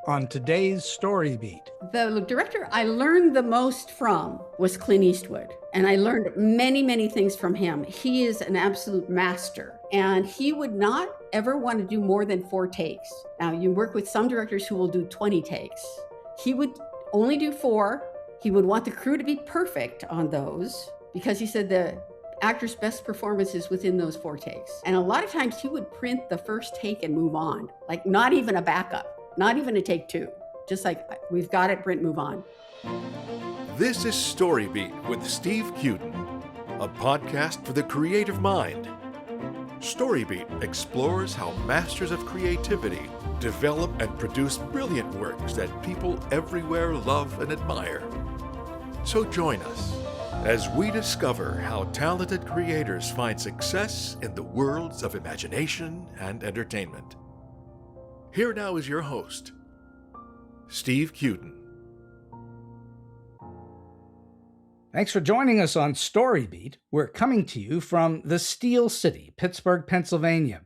on today's Story Beat. The director I learned the most from was Clint Eastwood, and I learned many, many things from him. He is an absolute master, and he would not ever want to do more than 4 takes. Now, you work with some directors who will do 20 takes. He would only do 4. He would want the crew to be perfect on those because he said the actor's best performance is within those 4 takes. And a lot of times he would print the first take and move on, like not even a backup. Not even a take 2. Just like, we've got it, Brent, move on. This is StoryBeat with Steve Cuden, a podcast for the creative mind. StoryBeat explores how masters of creativity develop and produce brilliant works that people everywhere love and admire. So join us as we discover how talented creators find success in the worlds of imagination and entertainment. Here now is your host, Steve Cuden. Thanks for joining us on Story Beat. We're coming to you from the Steel City, Pittsburgh, Pennsylvania.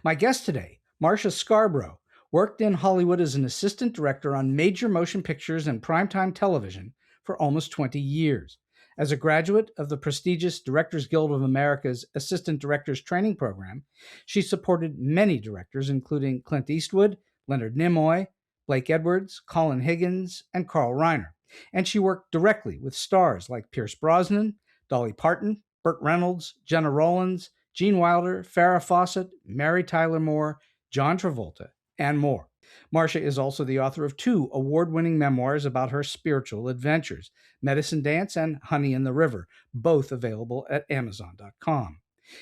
My guest today, Marsha Scarbrough, worked in Hollywood as an assistant director on major motion pictures and primetime television for almost 20 years. As a graduate of the prestigious Directors Guild of America's Assistant Directors Training Program, she supported many directors, including Clint Eastwood, Leonard Nimoy, Blake Edwards, Colin Higgins, and Carl Reiner. And she worked directly with stars like Pierce Brosnan, Dolly Parton, Burt Reynolds, Gena Rowlands, Gene Wilder, Farah Fawcett, Mary Tyler Moore, John Travolta, and more. Marsha is also the author of 2 award-winning memoirs about her spiritual adventures, Medicine Dance and Honey in the River, both available at Amazon.com.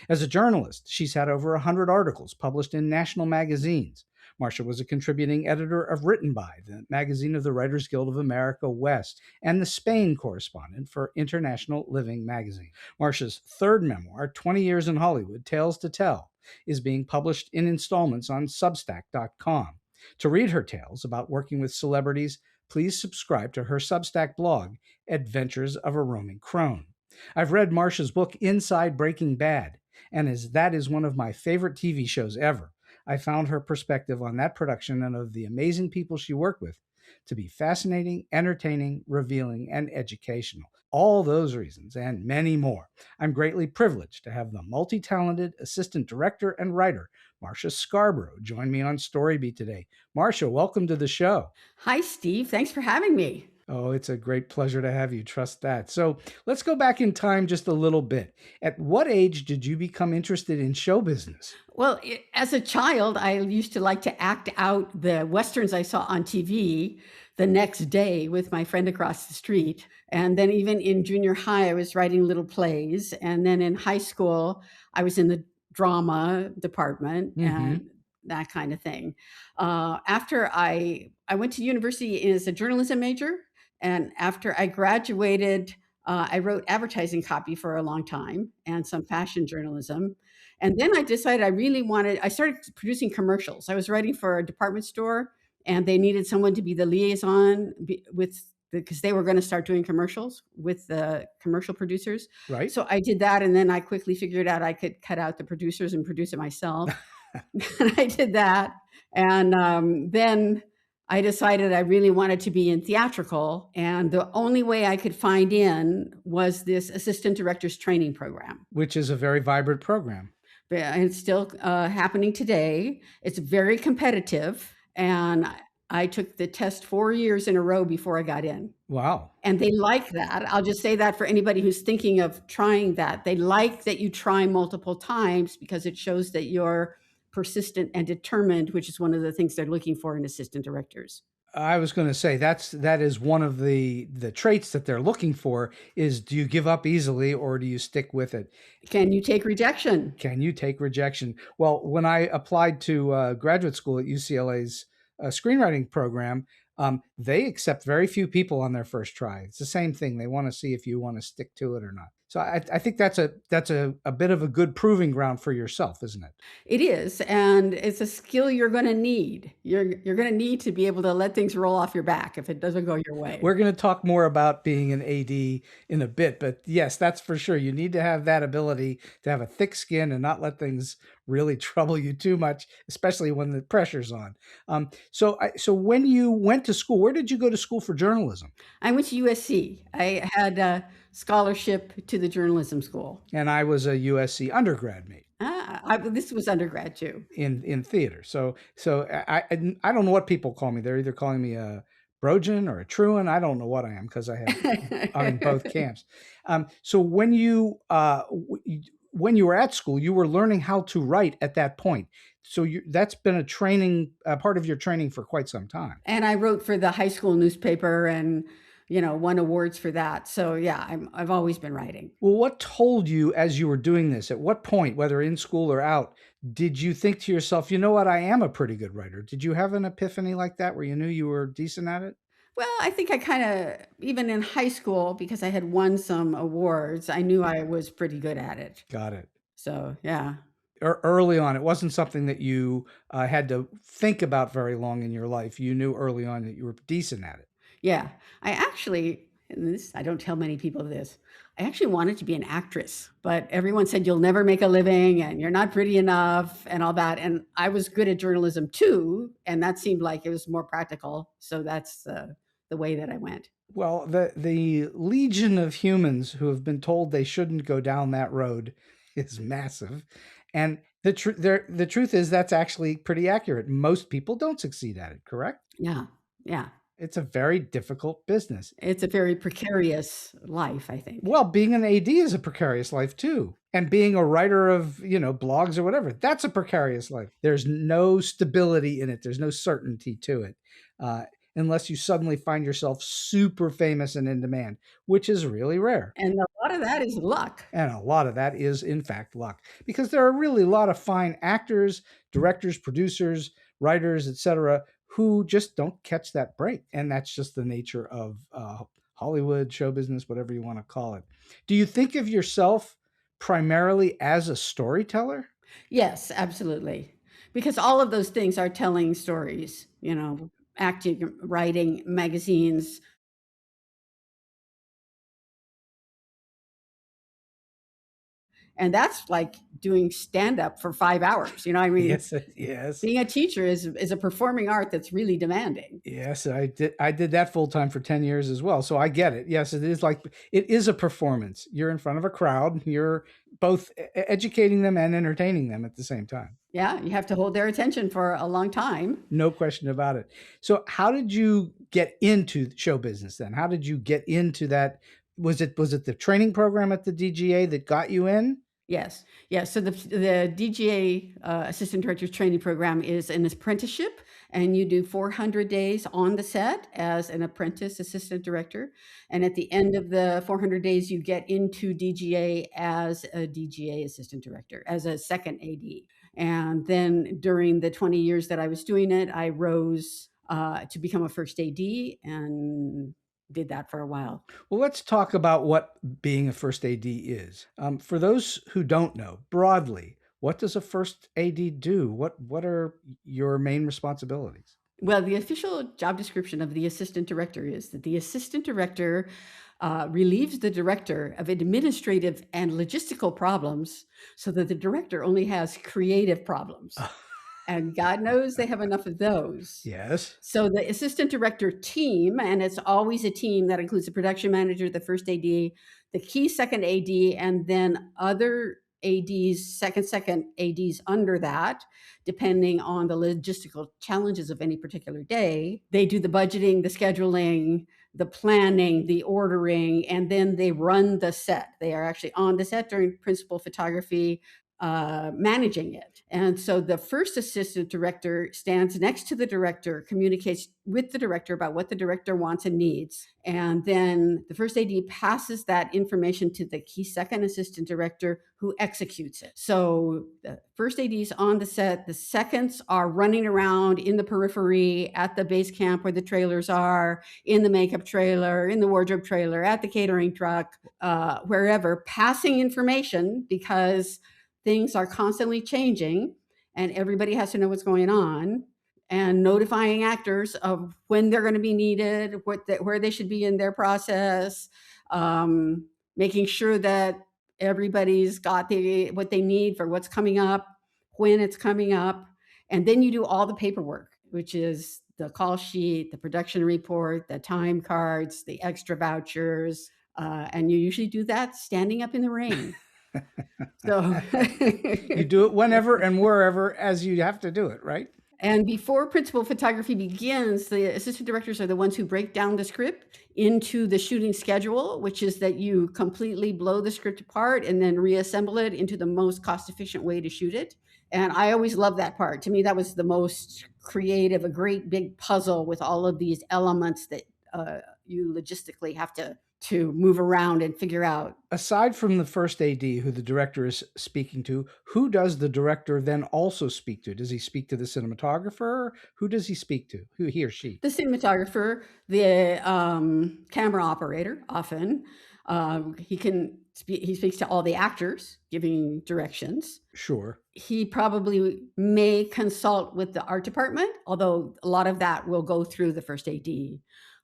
As a journalist, she's had over 100 articles published in national magazines. Marsha was a contributing editor of Written By, the magazine of the Writers Guild of America West, and the Spain correspondent for International Living magazine. Marsha's 3rd memoir, 20 Years in Hollywood, Tales to Tell, is being published in installments on Substack.com. To read her tales about working with celebrities, please subscribe to her Substack blog, Adventures of a Roaming Crone. I've read Marsha's book, Inside Breaking Bad, and as that is one of my favorite TV shows ever, I found her perspective on that production and of the amazing people she worked with to be fascinating, entertaining, revealing, and educational. All those reasons and many more. I'm greatly privileged to have the multi-talented assistant director and writer, Marsha Scarbrough, join me on StoryBeat today. Marsha, welcome to the show. Hi, Steve. Thanks for having me. Oh, it's a great pleasure to have you. Trust that. So let's go back in time just a little bit. At what age did you become interested in show business? Well, as a child, I used to like to act out the Westerns I saw on TV the next day with my friend across the street. And then even in junior high, I was writing little plays. And then in high school, I was in the drama department and that kind of thing. After I went to university as a journalism major. And after I graduated, I wrote advertising copy for a long time and some fashion journalism. And then I decided I started producing commercials. I was writing for a department store and they needed someone to be the liaison because they were going to start doing commercials with the commercial producers. Right. So I did that. And then I quickly figured out I could cut out the producers and produce it myself. And I did that. And then I decided I really wanted to be in theatrical, and the only way I could find in was this assistant director's training program. Which is a very vibrant program. And it's still happening today. It's very competitive, and I took the test 4 years in a row before I got in. Wow. And they like that. I'll just say that for anybody who's thinking of trying that. They like that you try multiple times because it shows that you're persistent and determined, which is one of the things they're looking for in assistant directors. I was going to say that is one of the traits that they're looking for is, do you give up easily or do you stick with it? Can you take rejection? Can you take rejection? Well, when I applied to graduate school at UCLA's screenwriting program, they accept very few people on their first try. It's the same thing. They want to see if you want to stick to it or not. So I think that's a bit of a good proving ground for yourself, isn't it? It is, and it's a skill you're going to need. You're going to need to be able to let things roll off your back if it doesn't go your way. We're going to talk more about being an AD in a bit, but yes, that's for sure. You need to have that ability to have a thick skin and not let things really trouble you too much, especially when the pressure's on. So when you went to school, where did you go to school for journalism? I went to USC. I had a scholarship to the journalism school. And I was a USC undergrad mate. This was undergrad too. In theater. So I don't know what people call me. They're either calling me a Brojan or a truant. I don't know what I am because I'm in both camps. So when you were at school, you were learning how to write at that point. So that's been a part of your training for quite some time. And I wrote for the high school newspaper and won awards for that. So yeah, I've always been writing. Well, what told you as you were doing this, at what point, whether in school or out, did you think to yourself, you know what, I am a pretty good writer? Did you have an epiphany like that where you knew you were decent at it? Well, I think I kind of, even in high school, because I had won some awards, I knew I was pretty good at it. Got it. So yeah. Early on, it wasn't something that you had to think about very long in your life. You knew early on that you were decent at it. Yeah. I don't tell many people this, I actually wanted to be an actress, but everyone said you'll never make a living and you're not pretty enough and all that. And I was good at journalism too. And that seemed like it was more practical. So that's the way that I went. Well, the legion of humans who have been told they shouldn't go down that road is massive. And the truth is that's actually pretty accurate. Most people don't succeed at it, correct? Yeah. Yeah. It's a very difficult business. It's a very precarious life, I think. Well, being an AD is a precarious life too. And being a writer of, blogs or whatever, that's a precarious life. There's no stability in it. There's no certainty to it. Unless you suddenly find yourself super famous and in demand, which is really rare. And a lot of that is luck. And a lot of that is, in fact, luck. Because there are really a lot of fine actors, directors, producers, writers, etc., who just don't catch that break. And that's just the nature of Hollywood, show business, whatever you want to call it. Do you think of yourself primarily as a storyteller? Yes, absolutely. Because all of those things are telling stories, acting, writing, magazines. And that's like doing stand-up for 5 hours. Yes. Being a teacher is a performing art that's really demanding. Yes, I did that full time for 10 years as well. So I get it. Yes, it is a performance. You're in front of a crowd. You're both educating them and entertaining them at the same time. Yeah, you have to hold their attention for a long time. No question about it. So how did you get into show business then? How did you get into that? Was it the training program at the DGA that got you in? Yes. So the DGA Assistant Director's Training Program is an apprenticeship, and you do 400 days on the set as an apprentice assistant director. And at the end of the 400 days, you get into DGA as a DGA assistant director, as a second AD. And then during the 20 years that I was doing it, I rose to become a first AD and did that for a while. Well, let's talk about what being a first AD is. For those who don't know, broadly, what does a first AD do? What are your main responsibilities? Well, the official job description of the assistant director is that the assistant director relieves the director of administrative and logistical problems so that the director only has creative problems. And God knows they have enough of those. Yes. So the assistant director team, and it's always a team that includes the production manager, the first AD, the key second AD, and then other ADs, second ADs under that, depending on the logistical challenges of any particular day. They do the budgeting, the scheduling, the planning, the ordering, and then they run the set. They are actually on the set during principal photography, managing it. And so the first assistant director stands next to the director, communicates with the director about what the director wants and needs. And then the first AD passes that information to the key second assistant director who executes it. So the first AD is on the set, the seconds are running around in the periphery at the base camp where the trailers are, in the makeup trailer, in the wardrobe trailer, at the catering truck, wherever, passing information because things are constantly changing and everybody has to know what's going on, and notifying actors of when they're going to be needed, where they should be in their process, making sure that everybody's got what they need for what's coming up, when it's coming up. And then you do all the paperwork, which is the call sheet, the production report, the time cards, the extra vouchers. And you usually do that standing up in the rain. So you do it whenever and wherever as you have to do it, right? And before principal photography begins, the assistant directors are the ones who break down the script into the shooting schedule, which is that you completely blow the script apart and then reassemble it into the most cost-efficient way to shoot it. And I always love that part. To me, that was the most creative, a great big puzzle with all of these elements that you logistically have to move around and figure out. Aside from the first AD who the director is speaking to, who does the director then also speak to? Does he speak to the cinematographer? Who does he speak to? Who, he or she? The cinematographer, the camera operator, often. He speaks to all the actors giving directions. Sure. He probably may consult with the art department, although a lot of that will go through the first AD.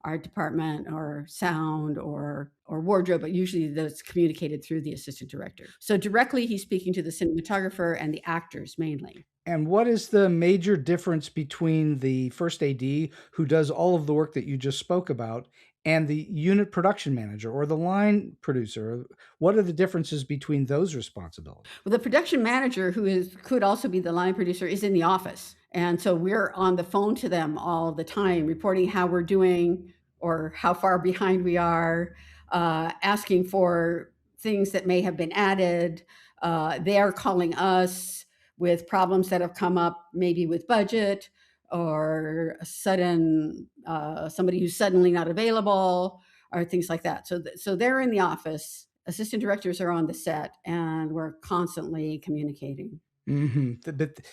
Art department or sound or wardrobe, but usually that's communicated through the assistant director. So directly he's speaking to the cinematographer and the actors mainly. And what is the major difference between the first AD who does all of the work that you just spoke about and the unit production manager or the line producer? What are the differences between those responsibilities? Well, the production manager, who could also be the line producer, is in the office. And so we're on the phone to them all the time, reporting how we're doing or how far behind we are, asking for things that may have been added. They are calling us with problems that have come up, maybe with budget or somebody who's suddenly not available or things like that. So they're in the office. Assistant directors are on the set, and we're constantly communicating. Mm-hmm.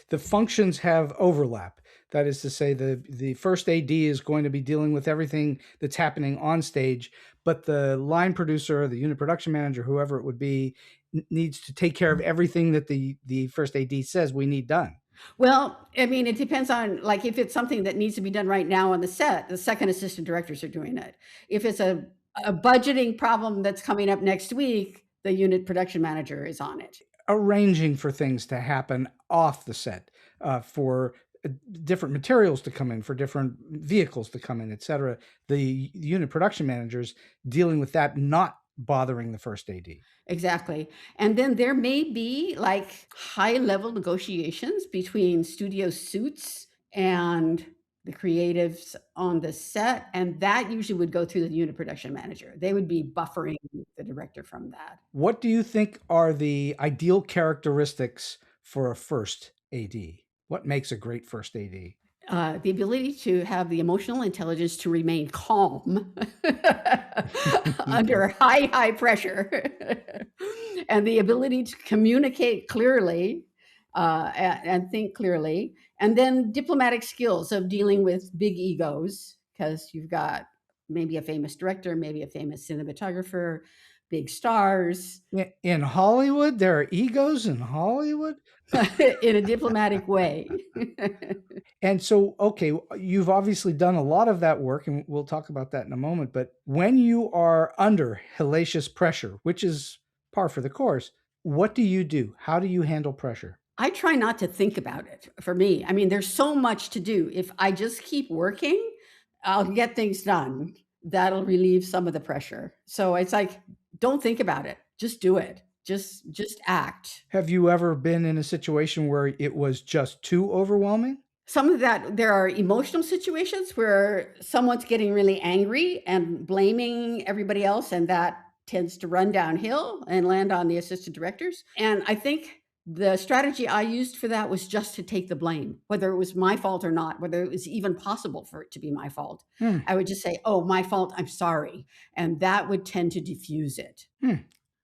The functions have overlap. That is to say, the first AD is going to be dealing with everything that's happening on stage, but the line producer, the unit production manager, whoever it would be, needs to take care of everything that the first AD says we need done. Well, I mean, it depends on, like, if it's something that needs to be done right now on the set, the second assistant directors are doing it. If it's a budgeting problem that's coming up next week, the unit production manager is on it. Arranging for things to happen off the set, for different materials to come in, for different vehicles to come in, etc. The unit production managers dealing with that, not bothering the first AD. Exactly. And then there may be like high-level negotiations between studio suits and the creatives on the set, and that usually would go through the unit production manager. They would be buffering the director from that. What do you think are the ideal characteristics for a first AD? What makes a great first AD? The ability to have the emotional intelligence to remain calm under high pressure, and the ability to communicate clearly and think clearly, and then diplomatic skills of dealing with big egos, because you've got maybe a famous director, maybe a famous cinematographer, big stars. In Hollywood, there are egos in Hollywood? In a diplomatic way. And so, okay, you've obviously done a lot of that work, and we'll talk about that in a moment. But when you are under hellacious pressure, which is par for the course, what do you do? How do you handle pressure? I try not to think about it. For me, I mean, there's so much to do. If I just keep working, I'll get things done. That'll relieve some of the pressure. So it's like, don't think about it. Just do it. Just act. Have you ever been in a situation where it was just too overwhelming? Some of that, there are emotional situations where someone's getting really angry and blaming everybody else, and that tends to run downhill and land on the assistant directors. And I think The strategy I used for that was just to take the blame, whether it was my fault or not, whether it was even possible for it to be my fault. I would just say, oh, my fault, I'm sorry. And that would tend to diffuse it.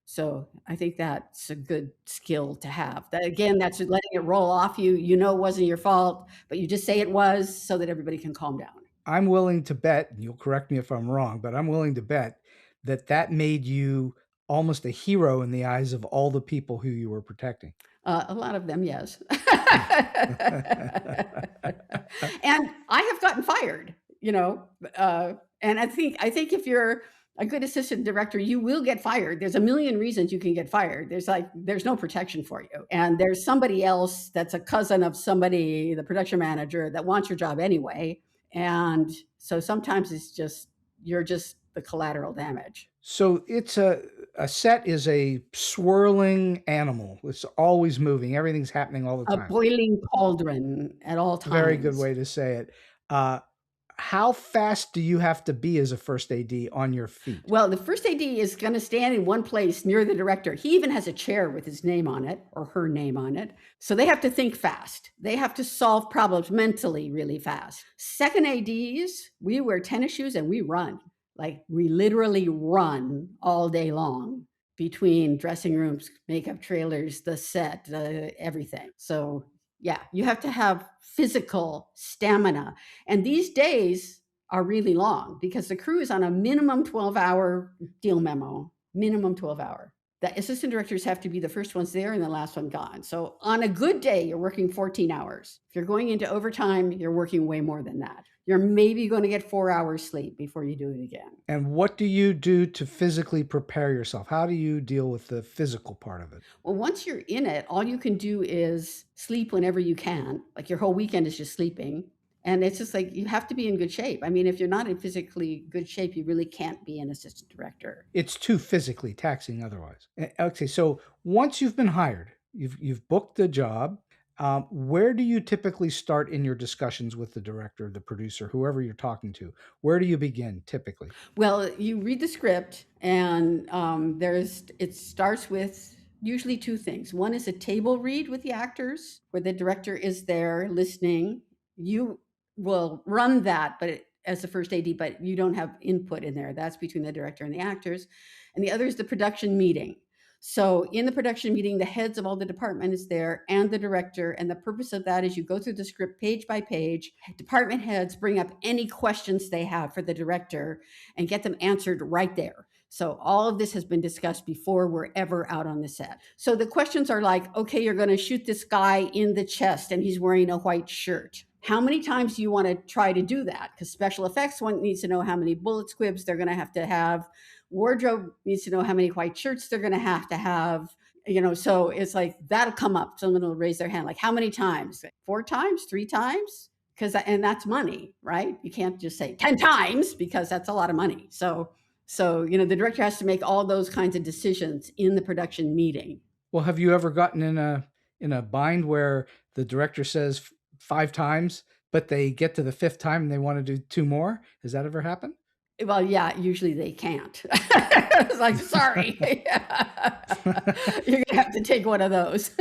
So I think that's a good skill to have. That, again, that's letting it roll off you. You know it wasn't your fault, but you just say it was so that everybody can calm down. I'm willing to bet, and you'll correct me if I'm wrong, but I'm willing to bet that made you almost a hero in the eyes of all the people who you were protecting. A lot of them, yes. And I have gotten fired, and I think if you're a good assistant director, you will get fired. There's a million reasons you can get fired. There's no protection for you. And there's somebody else that's a cousin of somebody, the production manager, that wants your job anyway. And so sometimes you're just the collateral damage. So it's a set is a swirling animal. It's always moving. Everything's happening all the time. A boiling cauldron at all times. Very good way to say it. How fast do you have to be as a first AD on your feet? Well, the first AD is going to stand in one place near the director. He even has a chair with his name on it or her name on it. So they have to think fast. They have to solve problems mentally really fast. Second ADs, we wear tennis shoes and we run. Like we literally run all day long between dressing rooms, makeup trailers, the set, everything. So yeah, you have to have physical stamina. And these days are really long because the crew is on a minimum 12-hour deal memo, minimum 12-hour. The assistant directors have to be the first ones there and the last one gone. So on a good day, you're working 14 hours. If you're going into overtime, you're working way more than that. You're maybe going to get 4 hours sleep before you do it again. And what do you do to physically prepare yourself? How do you deal with the physical part of it? Well, once you're in it, all you can do is sleep whenever you can. Like your whole weekend is just sleeping. And it's just like, you have to be in good shape. I mean, if you're not in physically good shape, you really can't be an assistant director. It's too physically taxing otherwise. Okay, so once you've been hired, you've booked the job, where do you typically start in your discussions with the director, the producer, whoever you're talking to? Where do you begin typically? Well, you read the script and it starts with usually two things. One is a table read with the actors where the director is there listening. You will run that, as the first AD, but you don't have input in there. That's between the director and the actors. And the other is the production meeting. So in the production meeting, the heads of all the department is there and the director. And the purpose of that is you go through the script page by page. Department heads bring up any questions they have for the director and get them answered right there. So all of this has been discussed before we're ever out on the set. So the questions are like, okay, you're going to shoot this guy in the chest and he's wearing a white shirt. How many times do you want to try to do that? Because special effects one needs to know how many bullet squibs they're going to have. Wardrobe needs to know how many white shirts they're going to have. So it's like, that'll come up. Someone will raise their hand, like, how many times? 4 times, 3 times? And that's money, right? You can't just say 10 times because that's a lot of money. So the director has to make all those kinds of decisions in the production meeting. Well, have you ever gotten in a bind where the director says 5 times, but they get to the 5th time and they want to do 2 more? Has that ever happened? Well, yeah, usually they can't. It's like, sorry, you're gonna have to take one of those.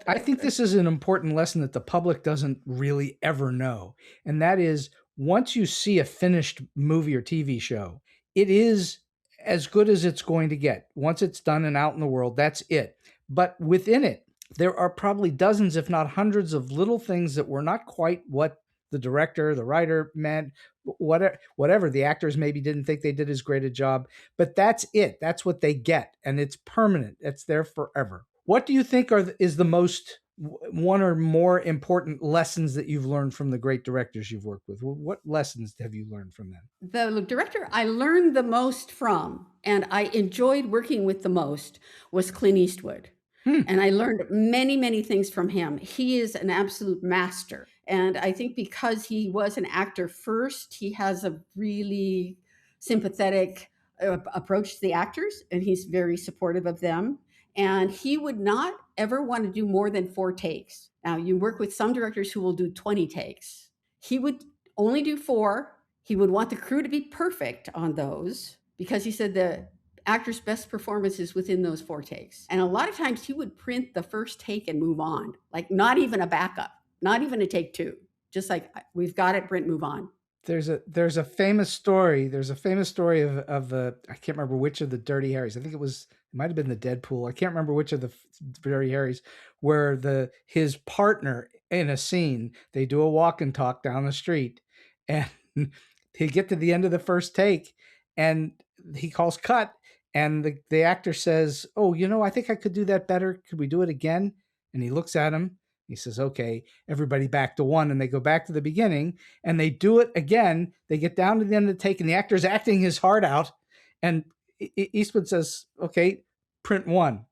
I think this is an important lesson that the public doesn't really ever know. And that is, once you see a finished movie or TV show, it is as good as it's going to get. Once it's done and out in the world, that's it. But within it, there are probably dozens, if not hundreds, of little things that were not quite what the director, the writer meant, whatever. The actors maybe didn't think they did as great a job, but that's it. That's what they get. And it's permanent. It's there forever. What do you think is the most one or more important lessons that you've learned from the great directors you've worked with? What lessons have you learned from them? The director I learned the most from, and I enjoyed working with the most, was Clint Eastwood. And I learned many, many things from him. He is an absolute master. And I think because he was an actor first, he has a really sympathetic approach to the actors, and he's very supportive of them. And he would not ever want to do more than 4 takes. Now, you work with some directors who will do 20 takes. He would only do 4. He would want the crew to be perfect on those because he said the actor's best performance is within those 4 takes. And a lot of times he would print the first take and move on, like not even a backup, not even a take 2, just like, we've got it, print, move on. There's a famous story. There's a famous story of the, I can't remember which of the Dirty Harrys. I think it might have been the Deadpool. I can't remember which of the Dirty Harrys, where his partner in a scene, they do a walk and talk down the street, and they get to the end of the first take, and he calls cut, and the actor says, "Oh, I think I could do that better. Could we do it again?" And he looks at him. He says, "Okay, everybody back to 1," and they go back to the beginning, and they do it again. They get down to the end of the take, and the actor's acting his heart out, and Eastwood says, "Okay, print 1."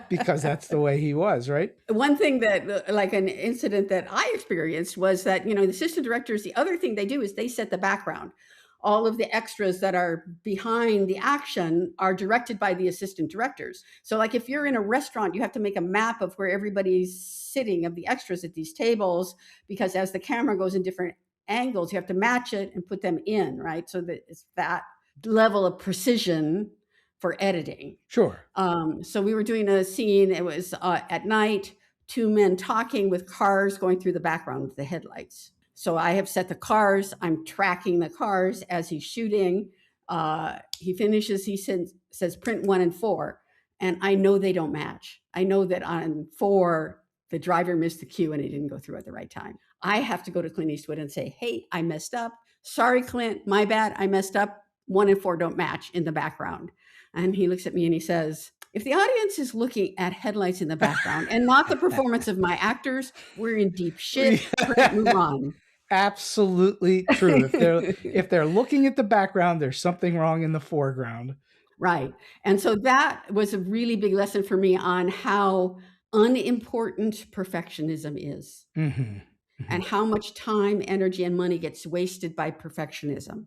Because that's the way he was, right? One thing that, like an incident that I experienced, was that, the assistant directors, the other thing they do is they set the background. All of the extras that are behind the action are directed by the assistant directors. So like if you're in a restaurant, you have to make a map of where everybody's sitting, of the extras at these tables, because as the camera goes in different angles, you have to match it and put them in, right? So that it's that level of precision for editing. Sure. So we were doing a scene, it was at night, 2 men talking with cars going through the background with the headlights. So I have set the cars, I'm tracking the cars as he's shooting. He finishes, he says print 1 and 4, and I know they don't match. I know that on 4, the driver missed the cue and he didn't go through at the right time. I have to go to Clint Eastwood and say, "Hey, I messed up. Sorry, Clint, my bad, I messed up. 1 and 4 don't match in the background." And he looks at me and he says, "If the audience is looking at headlights in the background and not the performance of my actors, we're in deep shit. Move on." Absolutely true. If they're looking at the background, there's something wrong in the foreground. Right. And so that was a really big lesson for me on how unimportant perfectionism is, and how much time, energy, and money gets wasted by perfectionism.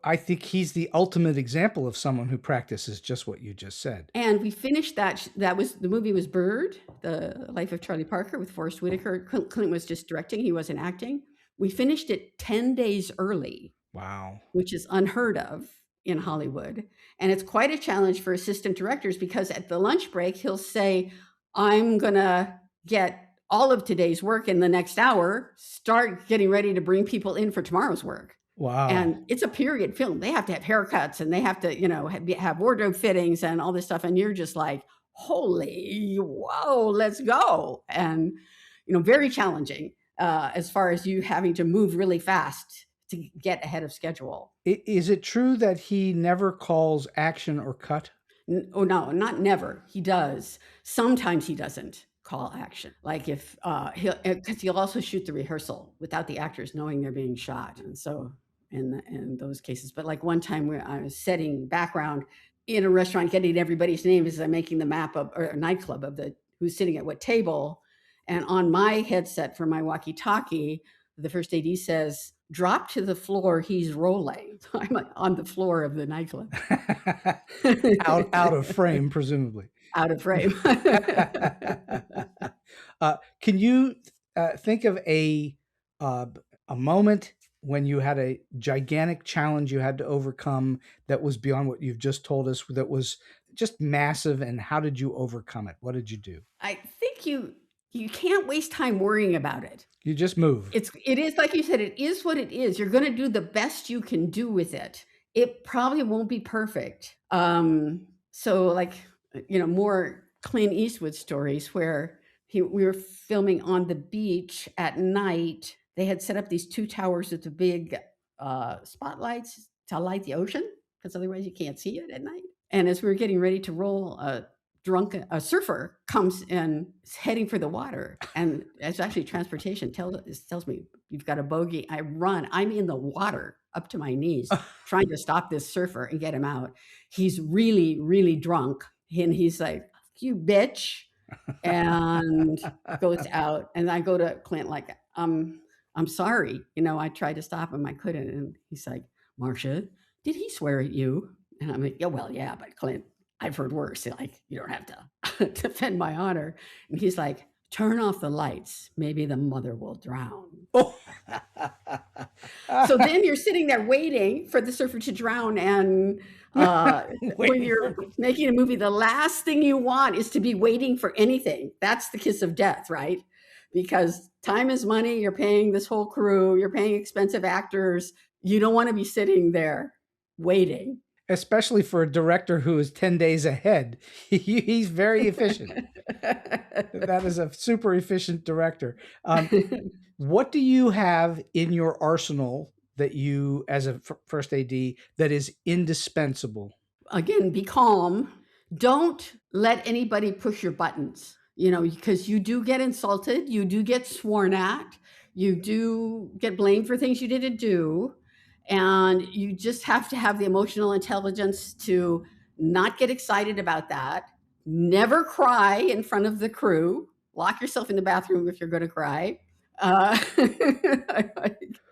I think he's the ultimate example of someone who practices just what you just said. And we finished that. The movie was Bird, The Life of Charlie Parker, with Forrest Whitaker. Clint was just directing. He wasn't acting. We finished it 10 days early. Wow. Which is unheard of in Hollywood. And it's quite a challenge for assistant directors, because at the lunch break, he'll say, "I'm going to get all of today's work in the next hour, start getting ready to bring people in for tomorrow's work." Wow. And it's a period film. They have to have haircuts, and they have to, have wardrobe fittings and all this stuff. And you're just like, holy, whoa, let's go. And, very challenging as far as you having to move really fast to get ahead of schedule. Is it true that he never calls action or cut? Oh, no, not never. He does. Sometimes he doesn't call action. Like if because he'll also shoot the rehearsal without the actors knowing they're being shot. And so in those cases, but like one time where I was setting background in a restaurant, getting everybody's name as I'm making the map of, or a nightclub, of who's sitting at what table. And on my headset for my walkie-talkie, the first AD says, "Drop to the floor, he's rolling." So I'm like on the floor of the nightclub. out of frame, presumably. Out of frame. Can you think of a moment when you had a gigantic challenge you had to overcome that was beyond what you've just told us, that was just massive, and how did you overcome it? What did you do? I think you can't waste time worrying about it. You just move. It is like you said, it is what it is. You're going to do the best you can do with it. It probably won't be perfect. So like, more Clint Eastwood stories where we were filming on the beach at night. They had set up these 2 towers with the big spotlights to light the ocean, because otherwise you can't see it at night. And as we were getting ready to roll, a surfer comes and is heading for the water. And it's actually transportation tells me, "You've got a bogey." I run. I'm in the water up to my knees trying to stop this surfer and get him out. He's really, really drunk. And he's like, "You bitch." And goes out. And I go to Clint like, I'm sorry. I tried to stop him. I couldn't. And he's like, "Marsha, did he swear at you?" And I'm like, "Yeah, well, yeah, but Clint, I've heard worse. Like, you don't have to defend my honor." And he's like, turn off the lights. Maybe the mother will drown. Oh. So then you're sitting there waiting for the surfer to drown. And when you're making a movie, the last thing you want is to be waiting for anything. That's the kiss of death, right? Because time is money. You're paying this whole crew. You're paying expensive actors. You don't want to be sitting there waiting. Especially for a director who is 10 days ahead. He's very efficient. That is a super efficient director. What do you have in your arsenal that you, as a first AD, that is indispensable? Again, be calm. Don't let anybody push your buttons, because you do get insulted. You do get sworn at. You do get blamed for things you didn't do. And you just have to have the emotional intelligence to not get excited about that. Never cry in front of the crew. Lock yourself in the bathroom if you're going to cry.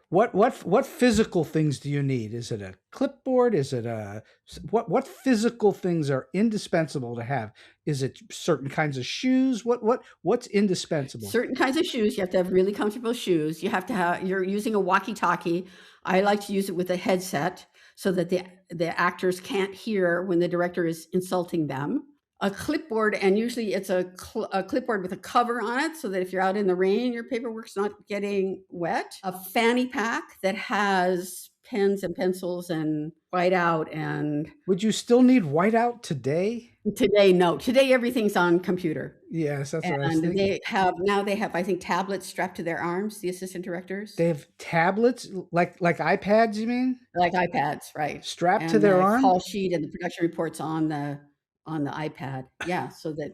What physical things do you need? Is it a clipboard? Is it what physical things are indispensable to have? Is it certain kinds of shoes? What's indispensable? Certain kinds of shoes. You have to have really comfortable shoes. You have to have. You're using a walkie-talkie. I like to use it with a headset so that the actors can't hear when the director is insulting them. A clipboard, and usually it's a clipboard with a cover on it so that if you're out in the rain, your paperwork's not getting wet. A fanny pack that has pens and pencils and whiteout. And would you still need whiteout today? Today, no. Today, everything's on computer. Yes, that's what I was thinking. They have, I think, tablets strapped to their arms, the assistant directors. They have tablets? Like iPads, you mean? Like iPads, right. Strapped to their arm? The call sheet and the production reports on the iPad. Yeah, so that...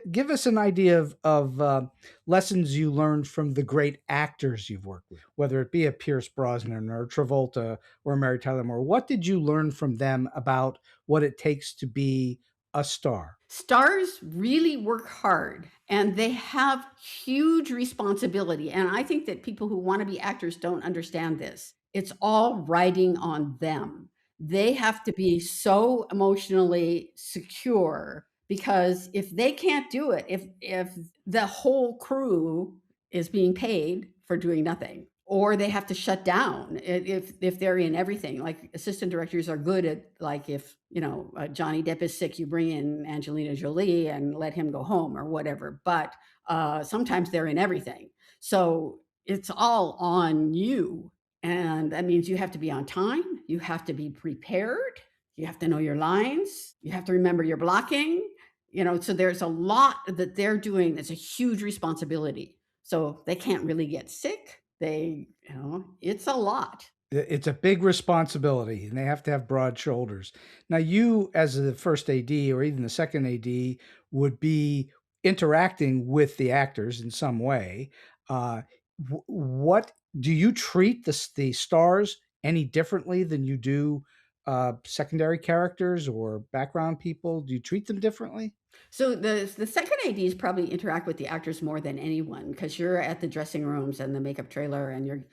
Give us an idea of lessons you learned from the great actors you've worked with, whether it be a Pierce Brosnan or Travolta or Mary Tyler Moore. What did you learn from them about what it takes to be a star? Stars really work hard and they have huge responsibility. And I think that people who want to be actors don't understand this. It's all riding on them. They have to be so emotionally secure, because if they can't do it, if the whole crew is being paid for doing nothing, or they have to shut down if they're in everything. Like assistant directors are good at, like, if Johnny Depp is sick, you bring in Angelina Jolie and let him go home or whatever. But sometimes they're in everything. So it's all on you. And that means you have to be on time. You have to be prepared. You have to know your lines. You have to remember your blocking. So there's a lot that they're doing that's a huge responsibility. So they can't really get sick. It's a lot. It's a big responsibility, and they have to have broad shoulders. Now, you as the first AD or even the second AD would be interacting with the actors in some way. What do you treat the stars any differently than you do secondary characters or background people? Do you treat them differently? So the second ADs probably interact with the actors more than anyone, because you're at the dressing rooms and the makeup trailer, and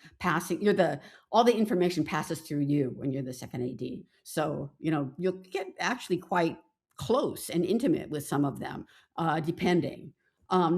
all the information passes through you when you're the second AD. So, you'll get actually quite close and intimate with some of them, depending.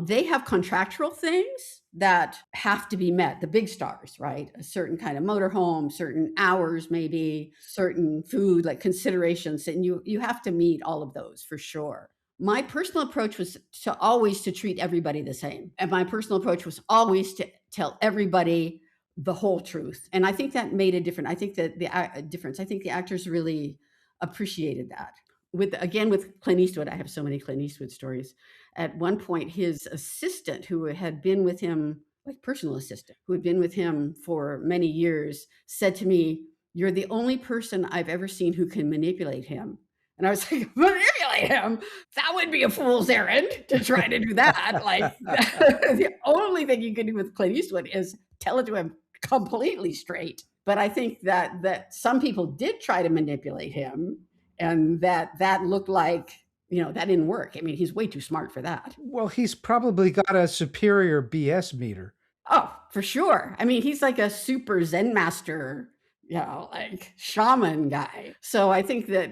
They have contractual things that have to be met, the big stars, right? A certain kind of motorhome, certain hours, maybe certain food, like considerations, and you have to meet all of those for sure. My personal approach was always to treat everybody the same. And my personal approach was always to tell everybody the whole truth. And I think that made a difference. I think that the actors really appreciated that. With Clint Eastwood, I have so many Clint Eastwood stories. At one point, his assistant, who had been with him, like personal assistant, who had been with him for many years, said to me, "You're the only person I've ever seen who can manipulate him." And I was like, manipulate him? That would be a fool's errand to try to do that. Like, the only thing you can do with Clint Eastwood is tell it to him completely straight. But I think that some people did try to manipulate him, and that looked like, that didn't work. I mean, he's way too smart for that. Well, he's probably got a superior BS meter. Oh, for sure. I mean, he's like a super Zen master, like shaman guy. So I think that,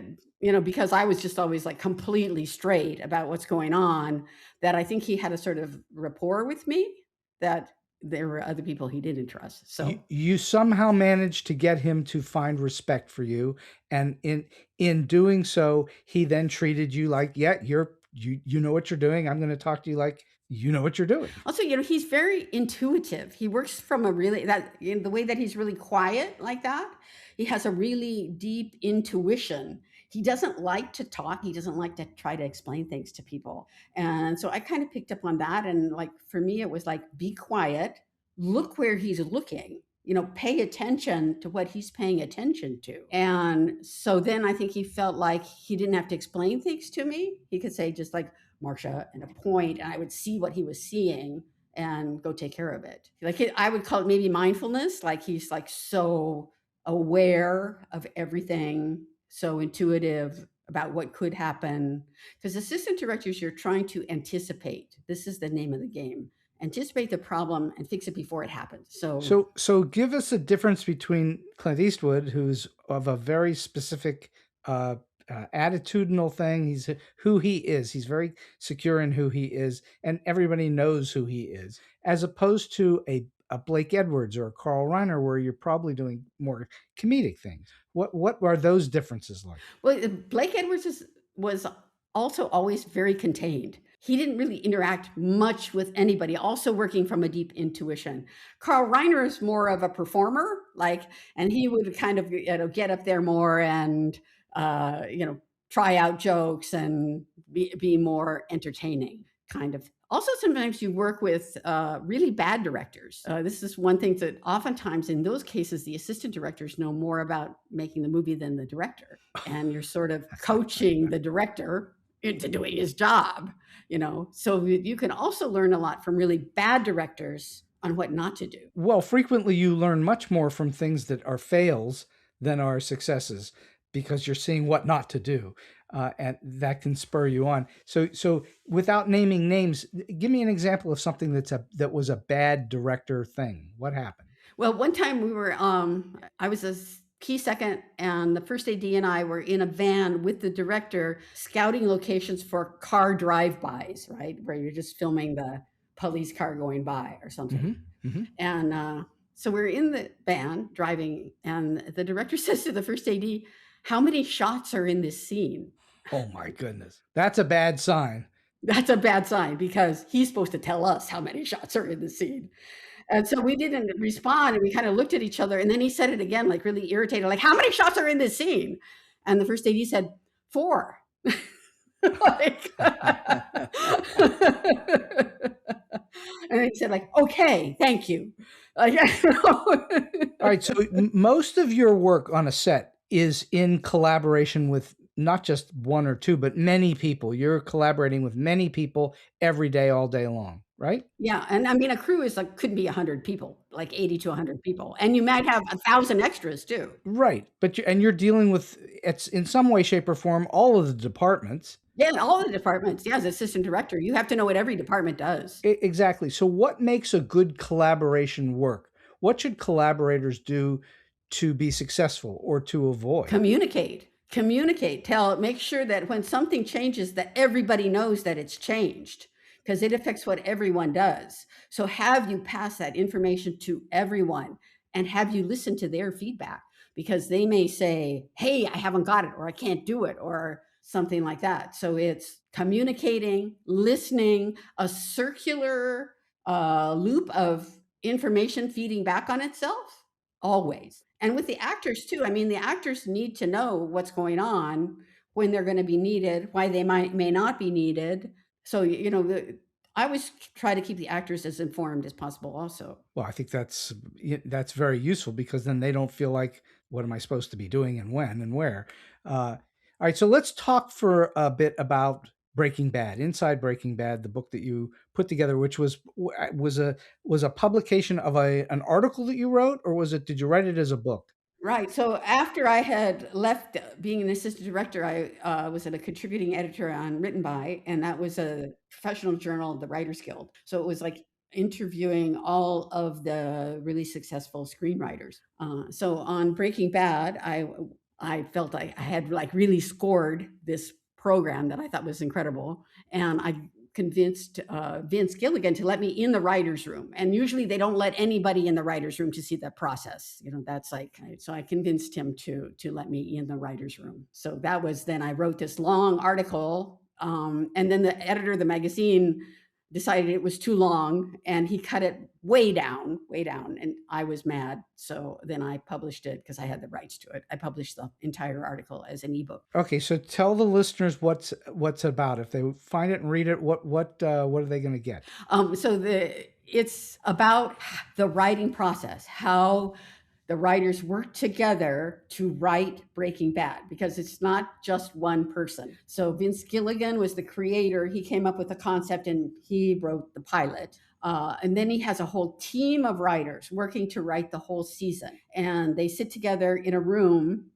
because I was just always like completely straight about what's going on, that I think he had a sort of rapport with me that there were other people he didn't trust. So You somehow managed to get him to find respect for you, and in doing so, he then treated you like, yeah, you know what you're doing. I'm going to talk to you like you know what you're doing. also, he's very intuitive. He works from a really, that in the way that he's really quiet like that. He has a really deep intuition. He doesn't like to talk. He doesn't like to try to explain things to people. And so I kind of picked up on that. And like, for me, it was like, be quiet, look where he's looking, pay attention to what he's paying attention to. And so then I think he felt like he didn't have to explain things to me. He could say just like, Marsha, and a point, and I would see what he was seeing and go take care of it. Like I would call it maybe mindfulness. Like he's like so aware of everything, so intuitive about what could happen. Because assistant directors, you're trying to anticipate. This is the name of the game. Anticipate the problem and fix it before it happens. So give us a difference between Clint Eastwood, who's of a very specific attitudinal thing. He's who he is. He's very secure in who he is, and everybody knows who he is, as opposed to a Blake Edwards or a Carl Reiner, where you're probably doing more comedic things. What are those differences like? Well, Blake Edwards was also always very contained. He didn't really interact much with anybody, also working from a deep intuition. Carl Reiner is more of a performer, and he would kind of get up there more and try out jokes and be more entertaining, kind of. Also, sometimes you work with really bad directors. This is one thing that oftentimes in those cases, the assistant directors know more about making the movie than the director. And you're sort of coaching the director into doing his job, So you can also learn a lot from really bad directors on what not to do. Well, frequently you learn much more from things that are fails than are successes, because you're seeing what not to do, and that can spur you on. So without naming names, give me an example of something that was a bad director thing. What happened? Well, one time we were, I was a key second, and the first AD and I were in a van with the director scouting locations for car drive-bys, right? Where you're just filming the police car going by or something. Mm-hmm. And so we're in the van driving, and the director says to the first AD, how many shots are in this scene? Oh my goodness. That's a bad sign. That's a bad sign, because he's supposed to tell us how many shots are in the scene. And so we didn't respond, and we kind of looked at each other, and then he said it again, like really irritated, like, how many shots are in this scene? And the first AD said, 4. And he said, like, okay, thank you. All right. So most of your work on a set is in collaboration with not just one or two, but many people. You're collaborating with many people every day, all day long, right? Yeah. And I mean, a crew is could be 100 people, like 80 to 100 people. And you might have 1,000 extras too. Right. But you're dealing with, it's in some way, shape, or form, all of the departments. Yeah, all the departments. Yeah, as assistant director, you have to know what every department does. Exactly. So what makes a good collaboration work? What should collaborators do to be successful or to avoid? Communicate, make sure that when something changes, that everybody knows that it's changed, because it affects what everyone does. So have you pass that information to everyone, and have you listen to their feedback, because they may say, hey, I haven't got it, or I can't do it, or something like that. So it's communicating, listening, a circular loop of information feeding back on itself, always. And with the actors too. I mean, the actors need to know what's going on, when they're going to be needed, why they may not be needed. So, I always try to keep the actors as informed as possible also. Well, I think that's very useful, because then they don't feel like, what am I supposed to be doing and when and where? All right, so let's talk for a bit about Breaking Bad, Inside Breaking Bad, the book that you put together, which was a publication of an article that you wrote, or did you write it as a book? Right. So after I had left being an assistant director, I was a contributing editor on Written By, and that was a professional journal of the Writers Guild. So it was like interviewing all of the really successful screenwriters. So on Breaking Bad, I felt I had like really scored this program that I thought was incredible, and I convinced Vince Gilligan to let me in the writer's room. And usually they don't let anybody in the writer's room to see the process. That's like, so I convinced him to let me in the writer's room. So that was, then I wrote this long article. And then the editor of the magazine decided it was too long, and he cut it way down, and I was mad. So then I published it because I had the rights to it. I published the entire article as an ebook. Okay, so tell the listeners what's about. If they find it and read it, what are they going to get? It's about the writing process, how the writers work together to write Breaking Bad, because it's not just one person. So Vince Gilligan was the creator. He came up with the concept and he wrote the pilot. And then he has a whole team of writers working to write the whole season. And they sit together in a room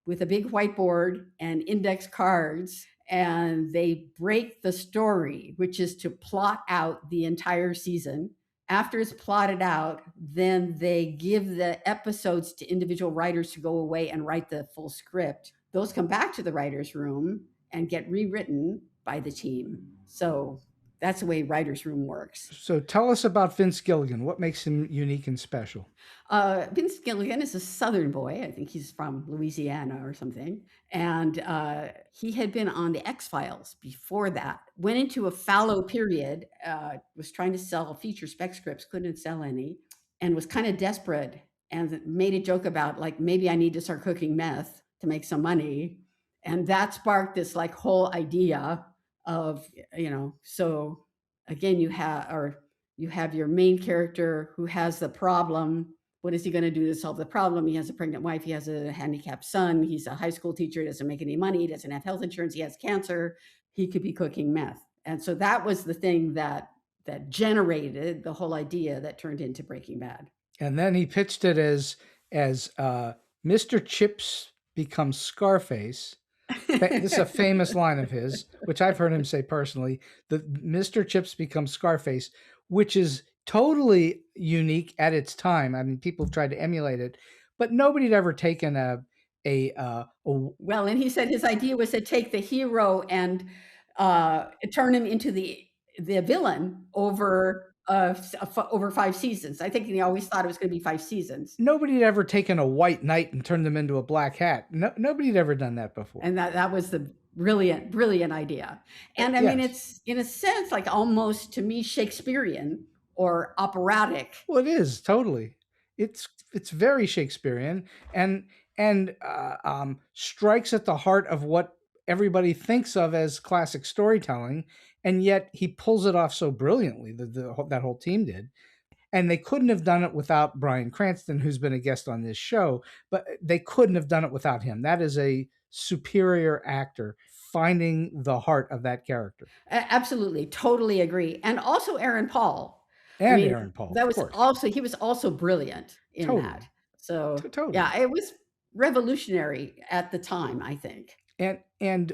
with a big whiteboard and index cards, and they break the story, which is to plot out the entire season. After it's plotted out, then they give the episodes to individual writers to go away and write the full script. Those come back to the writer's room and get rewritten by the team. So that's the way writer's room works. So tell us about Vince Gilligan. What makes him unique and special? Vince Gilligan is a Southern boy. I think he's from Louisiana or something. And he had been on the X-Files before that, went into a fallow period, was trying to sell feature spec scripts, couldn't sell any, and was kind of desperate, and made a joke about, like, maybe I need to start cooking meth to make some money. And that sparked this like whole idea of, so again, you have your main character who has the problem. What is he going to do to solve the problem? He has a pregnant wife. He has a handicapped son. He's a high school teacher. He doesn't make any money. He doesn't have health insurance. He has cancer. He could be cooking meth. And so that was the thing that generated the whole idea that turned into Breaking Bad. And then he pitched it as Mr. Chips becomes Scarface. This is a famous line of his, which I've heard him say personally. The Mr. Chips becomes Scarface, which is totally unique at its time. I mean, people have tried to emulate it, but nobody had ever taken well, and he said his idea was to take the hero and turn him into the villain over 5 seasons. I think he always thought it was going to be 5 seasons. Nobody had ever taken a white knight and turned them into a black hat. Nobody had ever done that before. And that was the brilliant idea. And I mean, it's in a sense like almost, to me, Shakespearean or operatic. Well, it is totally. It's very Shakespearean and strikes at the heart of what everybody thinks of as classic storytelling, and yet he pulls it off so brilliantly. That whole team did, and they couldn't have done it without Bryan Cranston, who's been a guest on this show. But they couldn't have done it without him. That is a superior actor finding the heart of that character. Absolutely, totally agree. And also Aaron Paul. And Aaron Paul. That was also, he was also brilliant in that. So totally. Yeah, it was revolutionary at the time, I think. And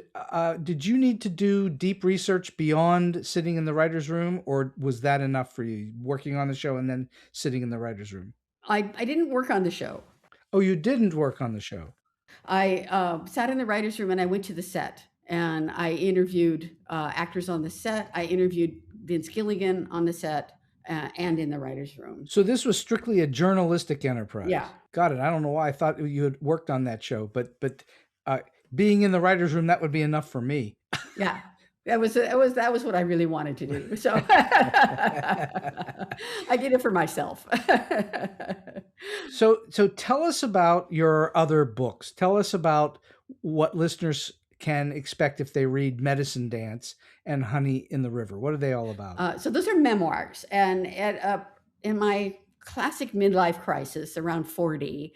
did you need to do deep research beyond sitting in the writer's room, or was that enough for you, working on the show and then sitting in the writer's room? I didn't work on the show. Oh, you didn't work on the show. I sat in the writer's room and I went to the set and I interviewed actors on the set. I interviewed Vince Gilligan on the set and in the writer's room. So this was strictly a journalistic enterprise. Yeah. Got it. I don't know why I thought you had worked on that show, but being in the writer's room, that would be enough for me. Yeah. That was what I really wanted to do. So I did it for myself. So tell us about your other books. Tell us about what listeners can expect if they read Medicine Dance and Honey in the River. What are they all about? So those are memoirs. And in my classic midlife crisis around 40,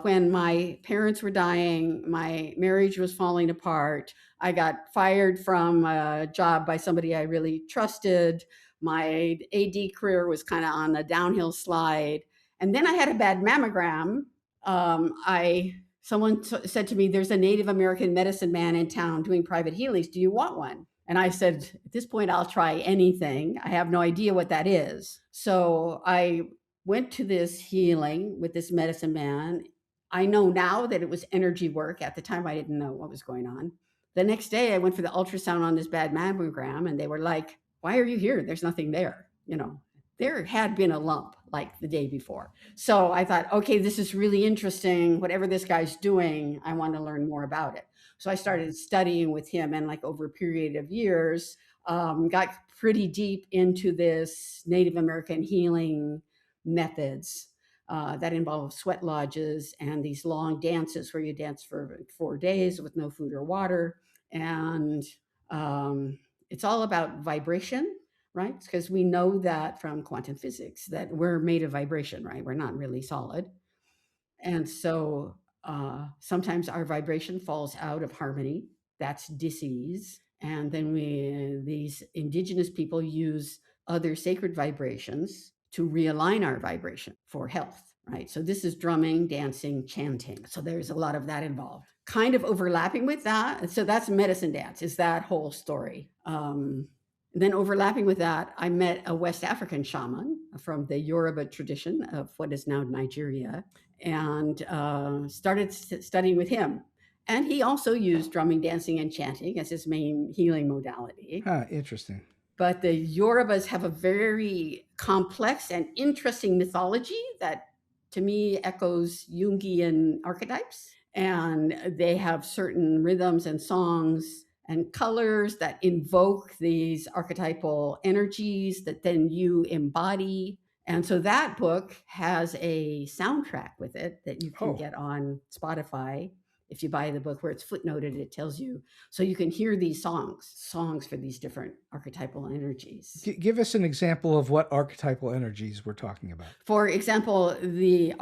when my parents were dying, my marriage was falling apart, I got fired from a job by somebody I really trusted. My AD career was kind of on a downhill slide. And then I had a bad mammogram. Someone said to me, there's a Native American medicine man in town doing private healings. Do you want one? And I said, at this point, I'll try anything. I have no idea what that is. So I went to this healing with this medicine man. I know now that it was energy work. At the time, I didn't know what was going on. The next day, I went for the ultrasound on this bad mammogram, and they were like, why are you here? There's nothing there. There had been a lump like the day before. So I thought, okay, this is really interesting. Whatever this guy's doing, I want to learn more about it. So I started studying with him, and like over a period of years, got pretty deep into this Native American healing methods that involve sweat lodges and these long dances where you dance for 4 days with no food or water. And it's all about vibration, right? Because we know that from quantum physics that we're made of vibration, right? We're not really solid. And so sometimes our vibration falls out of harmony. That's disease. And then these indigenous people use other sacred vibrations to realign our vibration for health, right? So this is drumming, dancing, chanting. So there's a lot of that involved. Kind of overlapping with that. So that's medicine dance, is that whole story. Then overlapping with that, I met a West African shaman from the Yoruba tradition of what is now Nigeria, and started studying with him. And he also used drumming, dancing, and chanting as his main healing modality. Interesting. But the Yorubas have a very complex and interesting mythology that, to me, echoes Jungian archetypes. And they have certain rhythms and songs and colors that invoke these archetypal energies that then you embody. And so that book has a soundtrack with it that you can get on Spotify. If you buy the book where it's footnoted, it tells you. So you can hear these songs for these different archetypal energies. Give us an example of what archetypal energies we're talking about. For example, the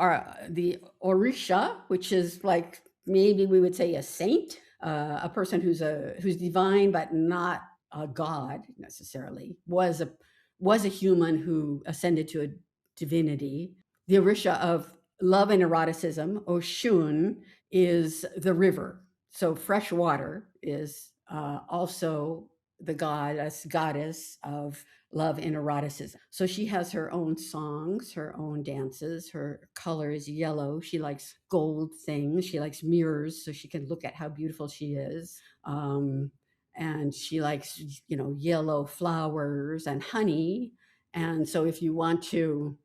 Orisha, which is like maybe we would say a saint, a person who's divine but not a god necessarily, was a human who ascended to a divinity. The Orisha of love and eroticism, Oshun, is the river. So fresh water is also the goddess of love and eroticism. So she has her own songs, her own dances. Her color is yellow. She likes gold things. She likes mirrors so she can look at how beautiful she is. And she likes, yellow flowers and honey. And so if you want to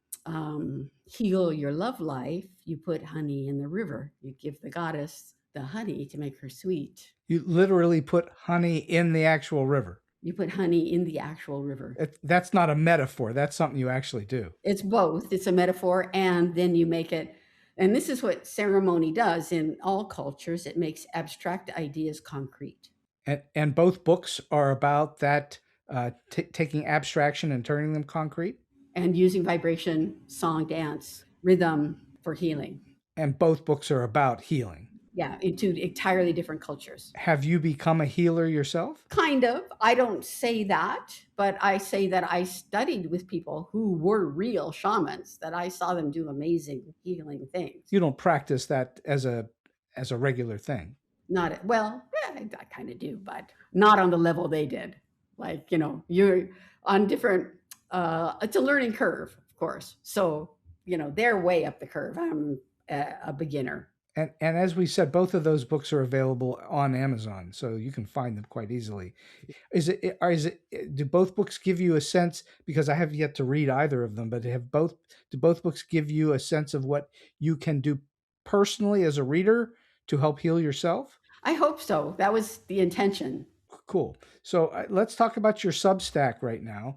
heal your love life, you put honey in the river. You give the goddess the honey to make her sweet. You literally put honey in the actual river. You put honey in the actual river. That's not a metaphor. That's something you actually do. It's both. It's a metaphor, and then you make it. And this is what ceremony does in all cultures. It makes abstract ideas concrete. And both books are about that, taking abstraction and turning them concrete? And using vibration, song, dance, rhythm for healing. And both books are about healing. Yeah, into entirely different cultures. Have you become a healer yourself? Kind of. I don't say that, but I say that I studied with people who were real shamans, that I saw them do amazing healing things. You don't practice that as a regular thing? I kind of do, but not on the level they did. Like, you're on different, it's a learning curve, of course. So, they're way up the curve. I'm a beginner. And as we said, both of those books are available on Amazon, so you can find them quite easily. Do both books give you a sense, because I have yet to read either of them, but do both books give you a sense of what you can do personally as a reader to help heal yourself? I hope so. That was the intention. Cool. So let's talk about your Substack right now.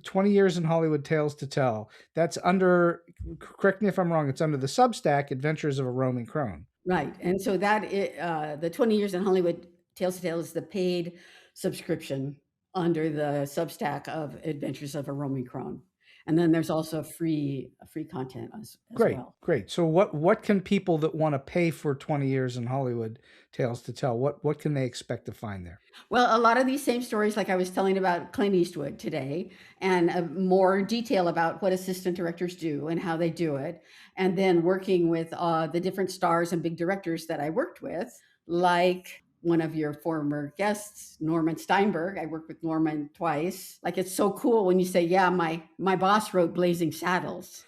20 Years in Hollywood Tales to Tell. That's under, correct me if I'm wrong, it's under the Substack Adventures of a Roaming Crone. Right. And so the 20 Years in Hollywood Tales to Tell is the paid subscription under the Substack of Adventures of a Roaming Crone. And then there's also free content as well. Great. So what can people that want to pay for 20 Years in Hollywood Tales to Tell, what can they expect to find there? Well, a lot of these same stories, like I was telling about Clint Eastwood today, and more detail about what assistant directors do and how they do it. And then working with the different stars and big directors that I worked with, like one of your former guests, Norman Steinberg. I worked with Norman twice. Like, it's so cool when you say, yeah, my boss wrote Blazing Saddles.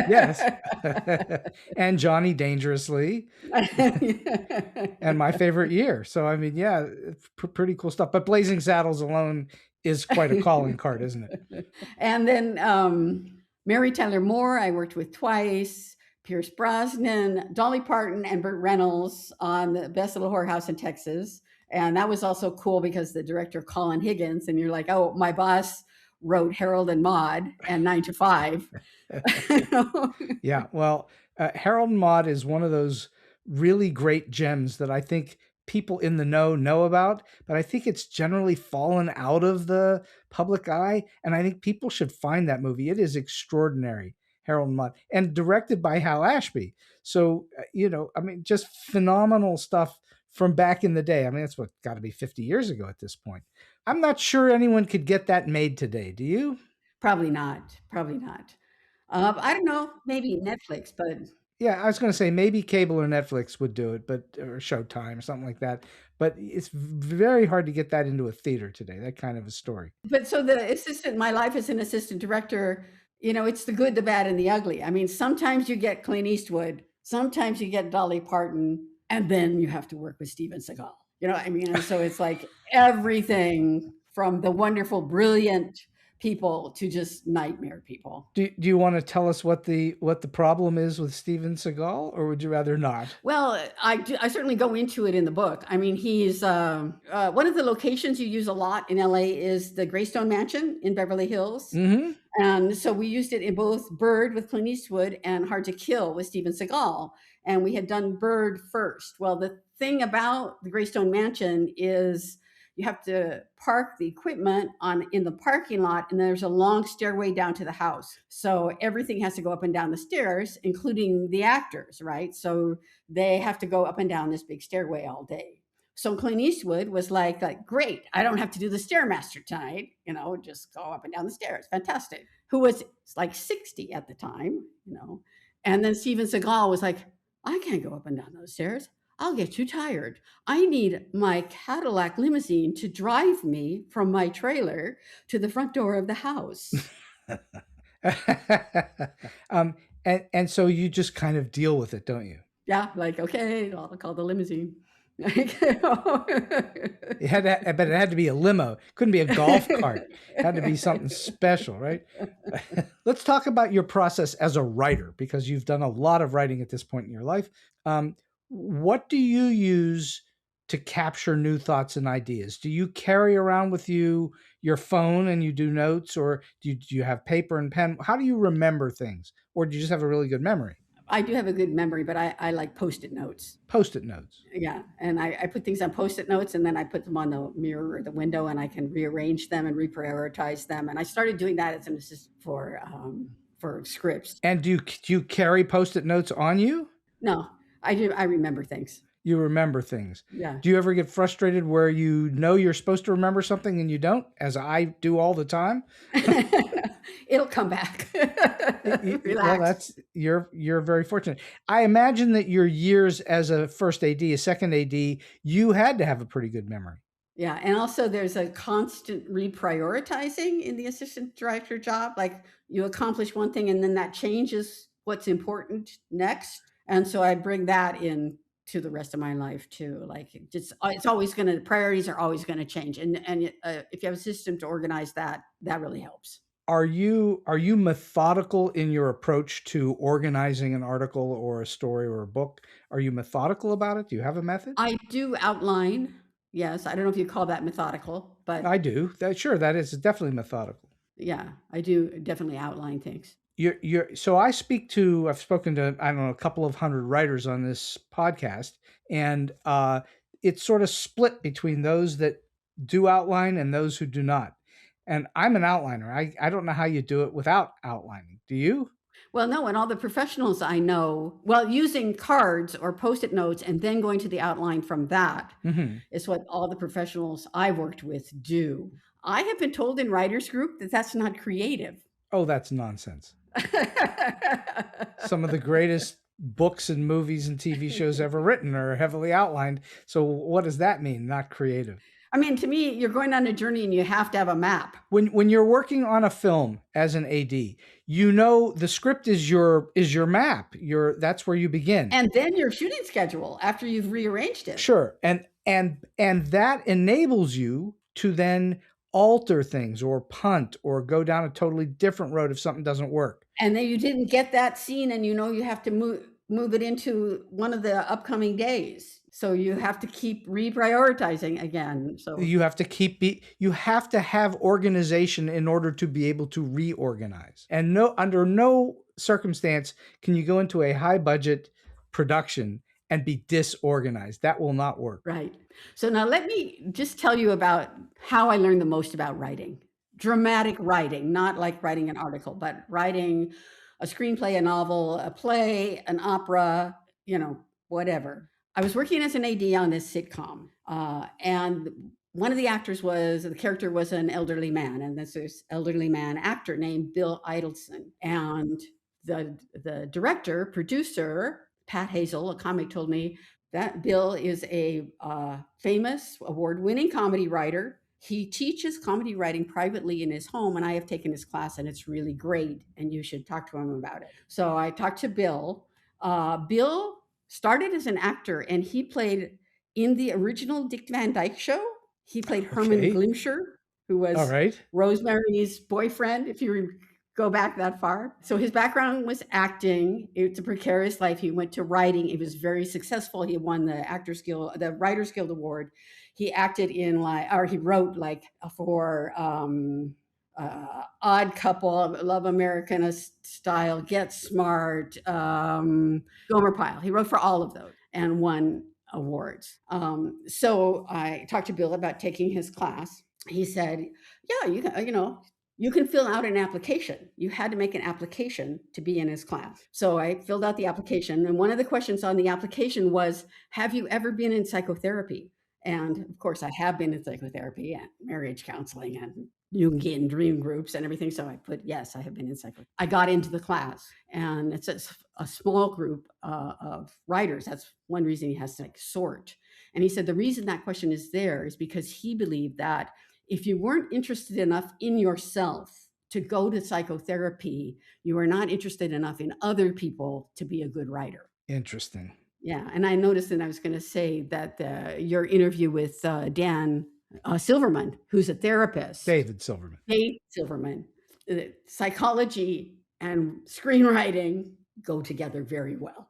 Yes. And Johnny Dangerously and My Favorite Year. So, I mean, yeah, it's pretty cool stuff. But Blazing Saddles alone is quite a calling card, isn't it? And then Mary Tyler Moore, I worked with twice. Pierce Brosnan, Dolly Parton, and Burt Reynolds on The Best Little Whorehouse in Texas. And that was also cool because the director, Colin Higgins, and you're like, oh, my boss wrote Harold and Maude and 9 to 5. Yeah, well, Harold and Maude is one of those really great gems that I think people in the know about, but I think it's generally fallen out of the public eye, and I think people should find that movie. It is extraordinary, Harold and Maude, and directed by Hal Ashby. So, I mean, just phenomenal stuff from back in the day. I mean, that's what got to be 50 years ago at this point. I'm not sure anyone could get that made today. Do you? Probably not. I don't know, maybe Netflix, but yeah, I was going to say maybe cable or Netflix would do it, or Showtime or something like that. But it's very hard to get that into a theater today, that kind of a story. But so my life as an assistant director, it's the good, the bad, and the ugly. I mean, sometimes you get Clint Eastwood, sometimes you get Dolly Parton, and then you have to work with Steven Seagal. I mean, and so it's like everything from the wonderful, brilliant people to just nightmare people. Do you want to tell us what the problem is with Steven Seagal, or would you rather not? Well, I certainly go into it in the book. I mean, he's one of the locations you use a lot in LA is the Greystone Mansion in Beverly Hills. Mm-hmm. And so we used it in both Bird with Clint Eastwood and Hard to Kill with Steven Seagal. And we had done Bird first. Well, the thing about the Greystone Mansion is you have to park the equipment in the parking lot, and there's a long stairway down to the house. So everything has to go up and down the stairs, including the actors, right? So they have to go up and down this big stairway all day. So Clint Eastwood was like, great, I don't have to do the Stairmaster tonight, just go up and down the stairs. Fantastic. Who was like 60 at the time, And then Steven Seagal was like, I can't go up and down those stairs. I'll get too tired. I need my Cadillac limousine to drive me from my trailer to the front door of the house. And so you just kind of deal with it, don't you? Yeah, okay, I'll call the limousine. But it had to be a limo. It couldn't be a golf cart. It had to be something special, right? Let's talk about your process as a writer, because you've done a lot of writing at this point in your life. What do you use to capture new thoughts and ideas? Do you carry around with you your phone and you do notes, or do you have paper and pen? How do you remember things? Or do you just have a really good memory? I do have a good memory, but I like Post-it notes. Post-it notes. Yeah. And I put things on Post-it notes, and then I put them on the mirror or the window, and I can rearrange them and reprioritize them. And I started doing that as an assistant for scripts. And do you carry Post-it notes on you? No, I do. I remember things. You remember things. Yeah. Do you ever get frustrated where you're supposed to remember something and you don't, as I do all the time? It'll come back. Well, Relax. you're very fortunate. I imagine that your years as a first AD, a second AD, you had to have a pretty good memory. Yeah. And also there's a constant reprioritizing in the assistant director job. Like, you accomplish one thing and then that changes what's important next. And so I bring that in to the rest of my life too. It's always priorities are always going to change. And if you have a system to organize that really helps. Are you methodical in your approach to organizing an article or a story or a book? Are you methodical about it? Do you have a method? I do outline. Yes. I don't know if you call that methodical, but I do. That is definitely methodical. Yeah, I do definitely outline things. So I've spoken to, I don't know, a couple of hundred writers on this podcast, and it's sort of split between those that do outline and those who do not. And I'm an outliner. I don't know how you do it without outlining. Do you? Well, no, and all the professionals I know, using cards or Post-it notes and then going to the outline from that is what all the professionals I've worked with do. I have been told in writers group that that's not creative. Oh, that's nonsense. Some of the greatest books and movies and TV shows ever written are heavily outlined. So what does that mean? Not creative. I mean, to me, you're going on a journey and you have to have a map. When you're working on a film as an AD, you know the script is your map. That's where you begin. And then your shooting schedule after you've rearranged it. Sure. And that enables you to then alter things or punt or go down a totally different road if something doesn't work. And then you didn't get that scene and you know you have to move it into one of the upcoming days. So you have to keep reprioritizing again. So you have to have organization in order to be able to reorganize. And under no circumstance can you go into a high budget production and be disorganized. That will not work. Right. So now let me just tell you about how I learned the most about writing. Dramatic writing, not like writing an article, but writing a screenplay, a novel, a play, an opera, whatever. I was working as an AD on this sitcom, and one of the character was an elderly man, and this elderly man actor named Bill Idelson. And the director, producer, Pat Hazel, a comic, told me that Bill is a famous, award-winning comedy writer. He teaches comedy writing privately in his home, and I have taken his class, and it's really great, and you should talk to him about it. So I talked to Bill. Bill started as an actor, and he played in the original Dick Van Dyke Show. He played Herman Glimcher, who was Rosemary's boyfriend, if you go back that far. So his background was acting. It's a precarious life. He went to writing. He was very successful. He won the Writers Guild Award. He acted he wrote for Odd Couple, Love American Style, Get Smart, Gomer Pyle. He wrote for all of those and won awards. So I talked to Bill about taking his class. He said, yeah, you can fill out an application. You had to make an application to be in his class. So I filled out the application. And one of the questions on the application was, have you ever been in psychotherapy? And of course, I have been in psychotherapy and marriage counseling and Jungian dream groups and everything. So I put, yes, I have been in psychotherapy. I got into the class, and it's a small group of writers. That's one reason he has to sort. And he said the reason that question is there is because he believed that if you weren't interested enough in yourself to go to psychotherapy, you are not interested enough in other people to be a good writer. Interesting. Yeah. And I noticed, and I was going to say that your interview with Dan Silverman, who's a therapist. David Silverman. Psychology and screenwriting go together very well.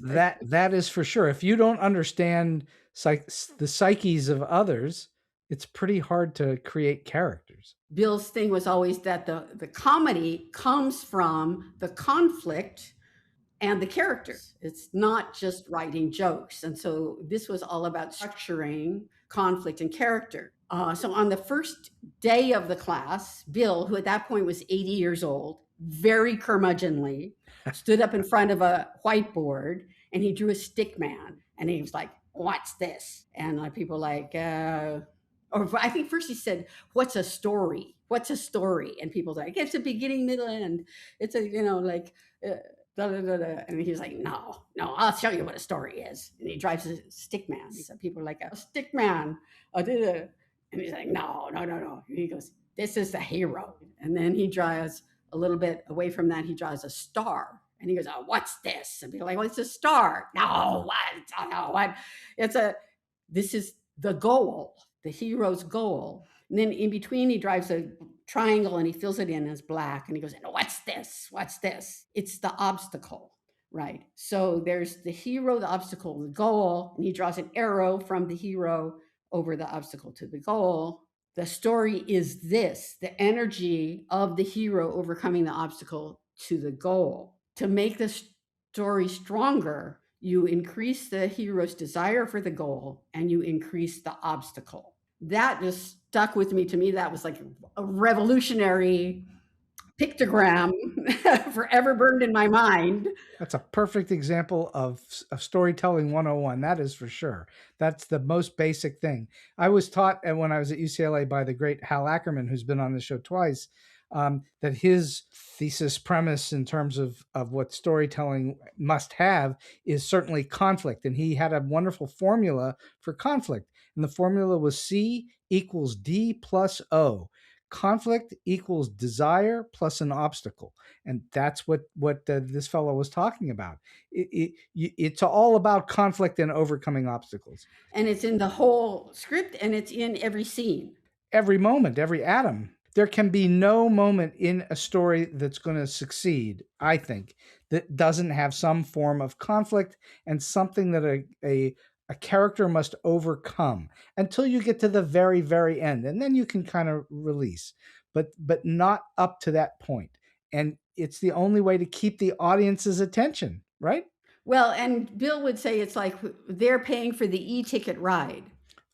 That is for sure. If you don't understand the psyches of others, it's pretty hard to create characters. Bill's thing was always that the comedy comes from the conflict and the characters. It's not just writing jokes. And so this was all about structuring conflict and character. So on the first day of the class, Bill, who at that point was 80 years old, very curmudgeonly, stood up in front of a whiteboard and he drew a stick man. And he was like, what's this? And people or I think first he said, what's a story? What's a story? And people were like, it's a beginning, middle, end. It's a, and he's like, no, I'll show you what a story is. And he drives a stick man. So people are like, a stick man. And he's like, no. And he goes, this is the hero. And then he draws a little bit away from that. He draws a star. And he goes, oh, what's this? And people are like, well, it's a star. No, what? Oh, no, what? This is the goal, the hero's goal. And then in between, he drives a triangle and he fills it in as black. And he goes, what's this? What's this? It's the obstacle, right? So there's the hero, the obstacle, the goal. And he draws an arrow from the hero over the obstacle to the goal. The story is this, the energy of the hero overcoming the obstacle to the goal. To make the story stronger, you increase the hero's desire for the goal and you increase the obstacle. That just stuck with me. To me, that was like a revolutionary pictogram forever burned in my mind. That's a perfect example of storytelling 101. That is for sure. That's the most basic thing. I was taught when I was at UCLA by the great Hal Ackerman, who's been on the show twice. that his thesis premise in terms of what storytelling must have is certainly conflict. And he had a wonderful formula for conflict. And the formula was C equals D plus O. Conflict equals desire plus an obstacle. And that's what this fellow was talking about. It's all about conflict and overcoming obstacles. And it's in the whole script, and it's in every scene. Every moment, every atom. There can be no moment in a story that's going to succeed, I think, that doesn't have some form of conflict and something that a character must overcome until you get to the very, very end. And then you can kind of release, but not up to that point. And it's the only way to keep the audience's attention, right? Well, and Bill would say it's like they're paying for the e-ticket ride.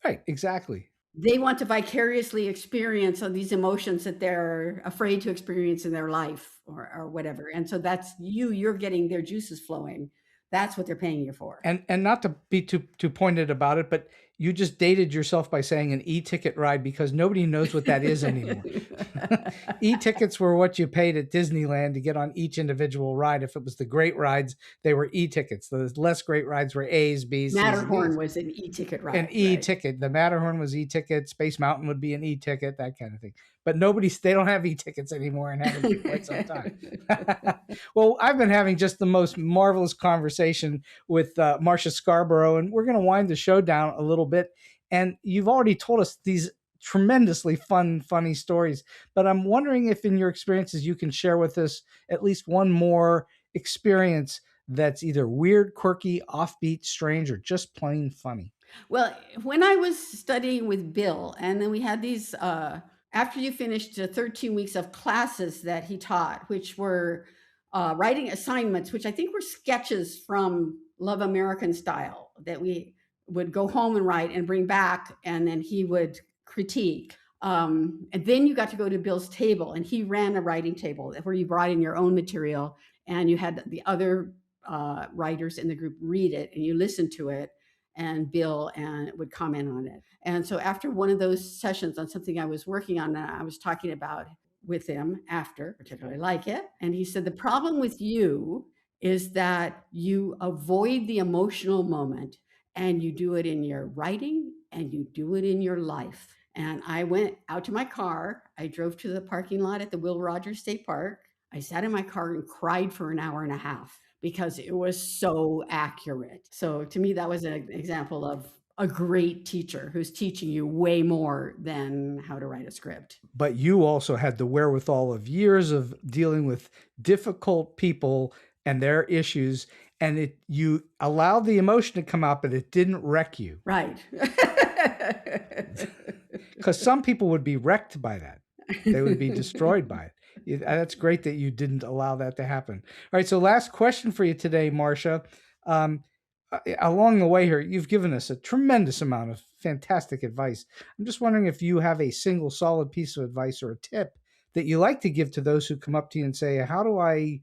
Right, exactly. They want to vicariously experience these emotions that they're afraid to experience in their life or whatever. And so that's you're getting their juices flowing. That's what they're paying you for. And not to be too pointed about it, but you just dated yourself by saying an e-ticket ride because nobody knows what that is anymore. E-tickets were what you paid at Disneyland to get on each individual ride. If it was the great rides, they were e-tickets. The less great rides were A's, B's, C's, Matterhorn was an e-ticket ride. An e-ticket. Right? The Matterhorn was e-ticket. Space Mountain would be an e-ticket, that kind of thing. But they don't have e-tickets anymore and haven't for quite some time. Well, I've been having just the most marvelous conversation with Marsha Scarbrough, and we're going to wind the show down a little bit. And you've already told us these tremendously funny stories, but I'm wondering if in your experiences you can share with us at least one more experience that's either weird, quirky, offbeat, strange, or just plain funny. Well, when I was studying with Bill, and then we had these... after you finished the 13 weeks of classes that he taught, which were writing assignments, which I think were sketches from Love American Style that we would go home and write and bring back, and then he would critique. And then you got to go to Bill's table, and he ran a writing table where you brought in your own material, and you had the other writers in the group read it, and you listened to it, and Bill and would comment on it. And so after one of those sessions on something I was working on, I was talking about with him after, particularly like it. And he said, the problem with you is that you avoid the emotional moment, and you do it in your writing and you do it in your life. And I went out to my car. I drove to the parking lot at the Will Rogers State Park. I sat in my car and cried for an hour and a half because it was so accurate. So to me, that was an example of a great teacher who's teaching you way more than how to write a script. But you also had the wherewithal of years of dealing with difficult people and their issues, and you allowed the emotion to come out, but it didn't wreck you. Right. Because some people would be wrecked by that. They would be destroyed by it. That's great that you didn't allow that to happen. All right, so last question for you today, Marsha. Along the way here, you've given us a tremendous amount of fantastic advice. I'm just wondering if you have a single solid piece of advice or a tip that you like to give to those who come up to you and say, how do I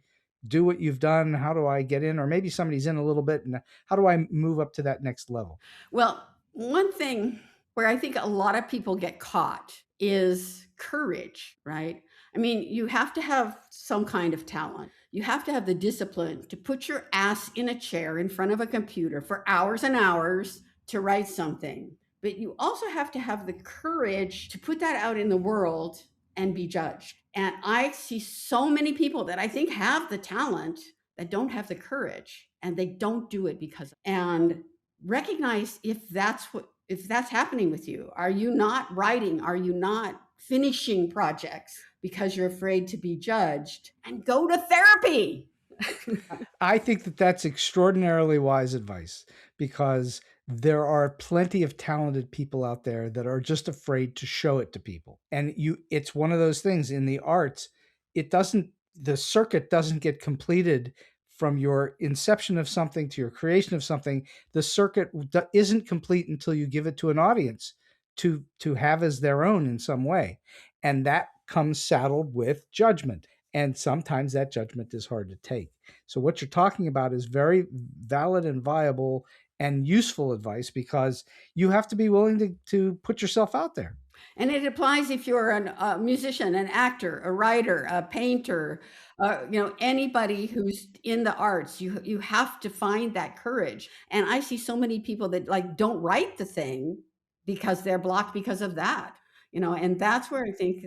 do what you've done? How do I get in? Or maybe somebody's in a little bit, and how do I move up to that next level? Well, one thing where I think a lot of people get caught is courage, right? I mean, you have to have some kind of talent. You have to have the discipline to put your ass in a chair in front of a computer for hours and hours to write something. But you also have to have the courage to put that out in the world and be judged. And I see so many people that I think have the talent that don't have the courage, and they don't do it and recognize if that's happening with you. Are you not writing? Are you not finishing projects because you're afraid to be judged? And go to therapy. I think that that's extraordinarily wise advice, because there are plenty of talented people out there that are just afraid to show it to people. And it's one of those things in the arts, the circuit doesn't get completed from your inception of something to your creation of something. The circuit isn't complete until you give it to an audience to have as their own in some way. And that comes saddled with judgment. And sometimes that judgment is hard to take. So what you're talking about is very valid and viable and useful advice, because you have to be willing to put yourself out there. And it applies if you're a musician, an actor, a writer, a painter, anybody who's in the arts. You have to find that courage. And I see so many people that like don't write the thing because they're blocked because of that. And that's where I think,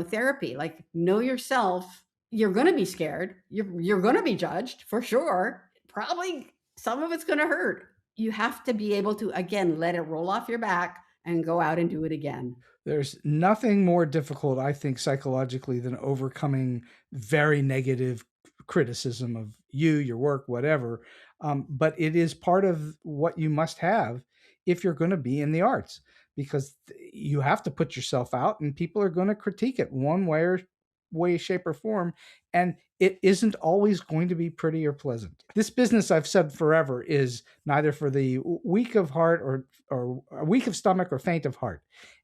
therapy, like know yourself. You're going to be scared. You're going to be judged for sure. Probably some of it's going to hurt. You have to be able to, again, let it roll off your back and go out and do it again. There's nothing more difficult, I think, psychologically than overcoming very negative criticism of you, your work, whatever. But it is part of what you must have if you're going to be in the arts, because you have to put yourself out and people are going to critique it one way, shape, or form. And it isn't always going to be pretty or pleasant. This business, I've said forever, is neither for the weak of heart or weak of stomach or faint of heart.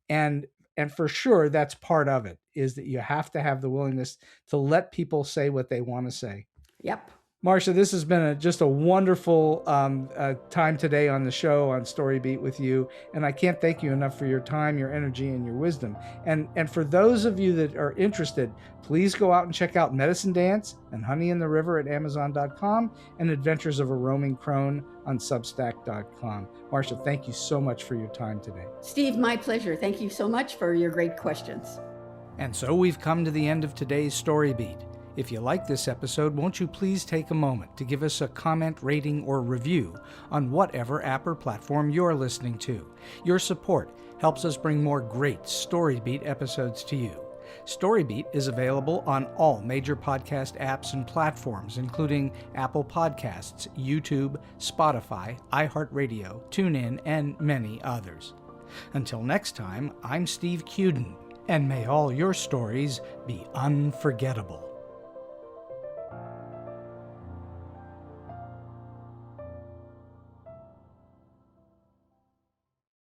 And for sure, that's part of it, is that you have to have the willingness to let people say what they want to say. Yep. Marsha, this has been just a wonderful time today on the show on StoryBeat with you. And I can't thank you enough for your time, your energy, and your wisdom. And for those of you that are interested, please go out and check out Medicine Dance and Honey in the River at Amazon.com and Adventures of a Roaming Crone on Substack.com. Marsha, thank you so much for your time today. Steve, my pleasure. Thank you so much for your great questions. And so we've come to the end of today's StoryBeat. If you like this episode, won't you please take a moment to give us a comment, rating, or review on whatever app or platform you're listening to. Your support helps us bring more great StoryBeat episodes to you. StoryBeat is available on all major podcast apps and platforms, including Apple Podcasts, YouTube, Spotify, iHeartRadio, TuneIn, and many others. Until next time, I'm Steve Cuden, and may all your stories be unforgettable.